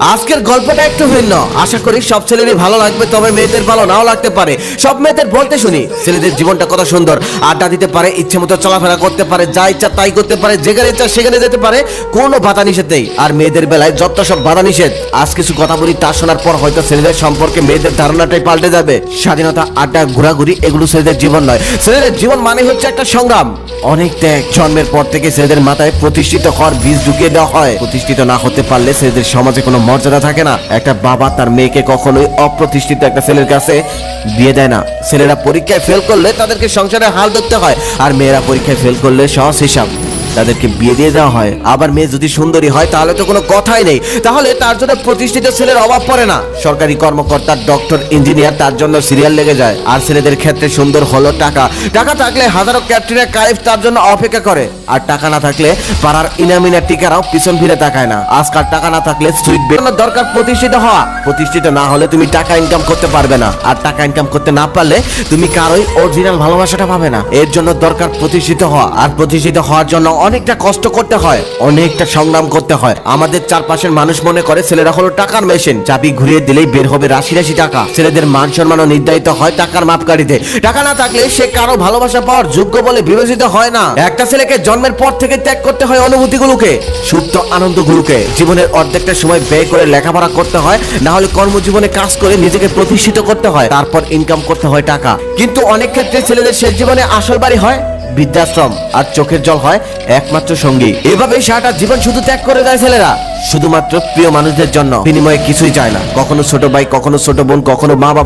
আজকের গল্পটা একটু ভিন্ন। আশা করি সব ছেলেরই ভালো লাগবে, তবে মেয়েদের ভালো নাও লাগতে পারে। সব মেয়েদের বলতে শুনি ছেলেদের জীবনটা কত সুন্দর, আড্ডা দিতে পারে, ইচ্ছে মতো চলাফেরা করতে পারে, যা ইচ্ছা তাই করতে পারে, যেখানে ইচ্ছা সেখানে যেতে পারে, কোনো বাধা নিষেধ নেই। আর মেয়েদের বেলায় যত সব বাধা নিষেধ। আজ কিছু কথা বলি, তা শোনার পর হয়তো ছেলেদের সম্পর্কে মেয়েদের ধারণাটাই পাল্টে যাবে। স্বাধীনতা, আড্ডা, ঘোরাঘুরি এগুলো ছেলেদের জীবন নয়। ছেলেদের জীবন মানে হচ্ছে একটা সংগ্রাম, অনেক ত্যাগ। জন্মের পর থেকে ছেলেদের মাথায় প্রতিষ্ঠিত হওয়ার বীজ ঢুকিয়ে দেওয়া হয়। প্রতিষ্ঠিত না হতে পারলে ছেলেদের সমাজে কোনো মর্যাদা থাকে না। একটা বাবা তার মেয়েকে কখনোই অপ্রতিষ্ঠিত একটা ছেলের কাছে বিয়ে দেয় না। ছেলেরা পরীক্ষায় ফেল করলে তাদেরকে সংসারে হাল ধরতে হয়, আর মেয়েরা পরীক্ষায় ফেল করলে সহজ হিসাব, তাদেরকে বিয়ে দিয়ে দেওয়া হয়। আবার মেয়ে যদি সুন্দরী হয় তাহলে তো কোনো কথাই নেই, তাহলে তার জন্য প্রতিষ্ঠিত ছেলের অভাব পড়ে না। সরকারি কর্মকর্তা, ডক্টর, ইঞ্জিনিয়ার তার জন্য সিরিয়াল লেগে যায়। আর ছেলেদের ক্ষেত্রে সুন্দর হলো টাকা। টাকা থাকলে হাজারো ক্যাটরিনা কাইফ তার জন্য অপেক্ষা করে, আর টাকা না থাকলে পাড়ার ইনামিনা টিকারাও পিছন ফিরে তাকায় না। আজকাল টাকা না থাকলে সুইট বেরোনোর দরকার প্রতিষ্ঠিত হওয়া। প্রতিষ্ঠিত না হলে তুমি টাকা ইনকাম করতে পারবে না, আর টাকা ইনকাম করতে না পারলে তুমি কারোই অরিজিনাল ভালোবাসাটা পাবে না। এর জন্য দরকার প্রতিষ্ঠিত হওয়া, আর প্রতিষ্ঠিত হওয়ার জন্য অনেকটা কষ্ট করতে হয়, অনেকটা সংগ্রাম করতে হয়। আমাদের চারপাশের মানুষ মনে করে ছেলেরা হলো টাকার মেশিন, চাবি ঘুরিয়ে দিলেই বের হবে রাশি রাশি টাকা। ছেলেদের মান সম্মানও নির্ধারিত হয় টাকার মাপকাঠিতে। টাকা না থাকলে সে কারো ভালোবাসা পাওয়ার যোগ্য বলে বিবেচিত হয় না। একটা ছেলেকে জন্মের পর থেকে ত্যাগ করতে হয় অনুভূতিগুলোকে, সুপ্ত আনন্দগুলোকে। জীবনের অর্ধেকটা সময় ব্যয় করে লেখাপড়া করতে হয়, না হলে কর্মজীবনে কাজ করে নিজেকে প্রতিষ্ঠিত করতে হয়, তারপর ইনকাম করতে হয় টাকা। কিন্তু অনেক ক্ষেত্রে ছেলেদের শেষ জীবনে আসল বাড়ি হয় বৃদ্ধাশ্রম, আর চোখের জল হয় একমাত্র সঙ্গী। এভাবে সারাটা জীবন শুধু ত্যাগ করে দেয় ছেলেরা, শুধুমাত্র প্রিয় মানুষদের জন্য। বিনিময়ে কিছুই চায় না, কখনো ছোট ভাই, কখনো ছোট বোন, কখনো মা বাবা,